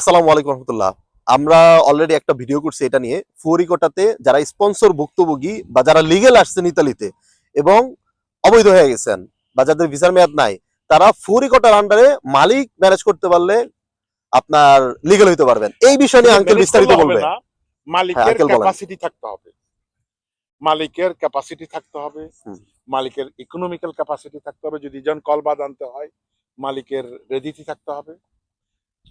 আসসালামু আলাইকুম রহমতুল্লাহ। আমরা অলরেডি একটা ভিডিও করছি এটা নিয়ে, ফুয়ারিকোটাতে যারা স্পন্সর ভুক্তভোগী বা যারা লিগেল আসছেন ইতালিতে এবং অবৈধ হয়ে গেছেন বা যাদের ভিসার মেয়াদ নাই, তারা ফুয়ারিকোটার আন্ডারে মালিক ম্যানেজ করতে পারলে আপনার লিগেল হইতে পারবেন। এই বিষয় নিয়ে শুধু আঙ্কেল ম্যানেজ বিস্তারিত করলে হবে বলবে। না, হ্যাঁ মালিকের আঙ্কেল বলেন। ক্যাপাসিটি থাকতে হবে। মালিকের ক্যাপাসিটি থাকতে হবে, হুম, মালিকের ইকোনমিক্যাল ক্যাপাসিটি থাকতে হবে। যদি জন কলবাদ আনতে হয়, মালিকের রেডিটি থাকতে হবে।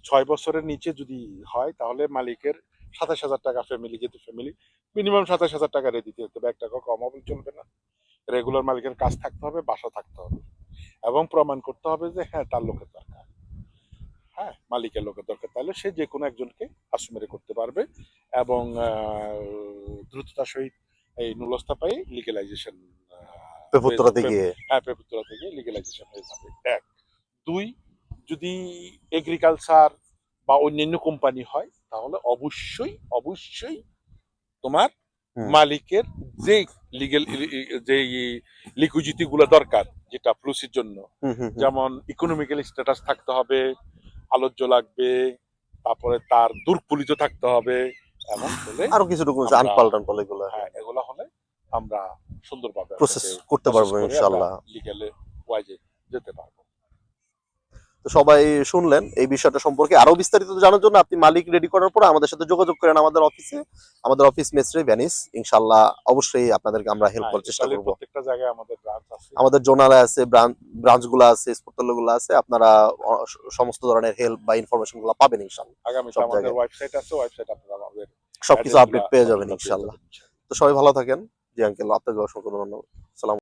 6 বছরের নিচে যদি হয় তাহলে মালিকের 27,000 টাকা ফ্যামিলি, যেহেতু ফ্যামিলি মিনিমাম 27,000 টাকা রেডিতে হতে হবে, 1 টাকা কম হবে চলবে না। রেগুলার মালিকের কাজ থাকতে হবে, বাসা থাকতে হবে, এবং প্রমাণ করতে হবে যে হ্যাঁ তার লোকের দরকার, হ্যাঁ মালিকের লোকের দরকার। তাহলে সে যে কোনো একজনকে আসমেরে করতে পারবে এবং দ্রুততার সহিত এই নুলস্থা পাই লিগেলাইজেশন হয়ে পেপুত্তরাতে যাবে। গিয়ে। হ্যাঁ, পেপুত্তরা থেকে লিগেলাইজেশন হয়ে যাবে। 1 2 যদি এগ্রিকালচার বা অন্যান্য কোম্পানি হয় তাহলে অবশ্যই অবশ্যই তোমার হুম, মালিকের যে লিগেল যে লিকুইডিটি গুলো দরকার, যেটা প্লুসির জন্য, হুম, হুম, হুম। যেমন ইকোনমিক্যাল স্ট্যাটাস থাকতে হবে, আলোচ্য লাগবে, তারপরে তার দূরপুলিত থাকতে হবে। এমন হলে আরো কিছুটুকু আমরা, আনপাল টানপাল এগুলো হ্যাঁ এগুলো হলে আমরা সুন্দরভাবে প্রসেস ওটাকে করতে প্রসেস পারবো করে আমরা ইনশাল্লাহ। লিগেলে ওয়াইজে যেতে পারবো। তো সবাই শুনলেন এই বিষয়টা সম্পর্কে। আরো বিস্তারিত জানার জন্য আপনি মালিক রেডি করার পর আমাদের সাথে যোগাযোগ করেন আমাদের অফিসে। আমাদের অফিস মেসরে ভ্যানিস, ইনশাল্লাহ অবশ্যই আপনাদেরকে আমরা হেল্প হ্যাঁ, করার চেষ্টা ইতালির করব। প্রত্যেকটা জায়গায় আমাদের ব্রাঞ্চ আছে। আমাদের জোনালে আছে, ব্রাঞ্চ গুলো আছে, স্পোর্টাল গুলো আছে। আপনারা সমস্ত ধরনের হেল্প বা ইনফরমেশন গুলো পাবেন ইনশাল্লাহ আগামীতে সব আমাদের জায়গায়। ওয়েবসাইট আছে, ওয়েবসাইট আপনারা আমাদের সবকিছু অ্যাড্রেস গুলা আপডেট পেয়ে যাবেন সবগুলা পেয়ে ইনশাল্লাহ। যাবেন। তো সবাই ভালো থাকেন। জি আঙ্কেল, আপনাকে অসংখ্য ধন্যবাদ। সালাম।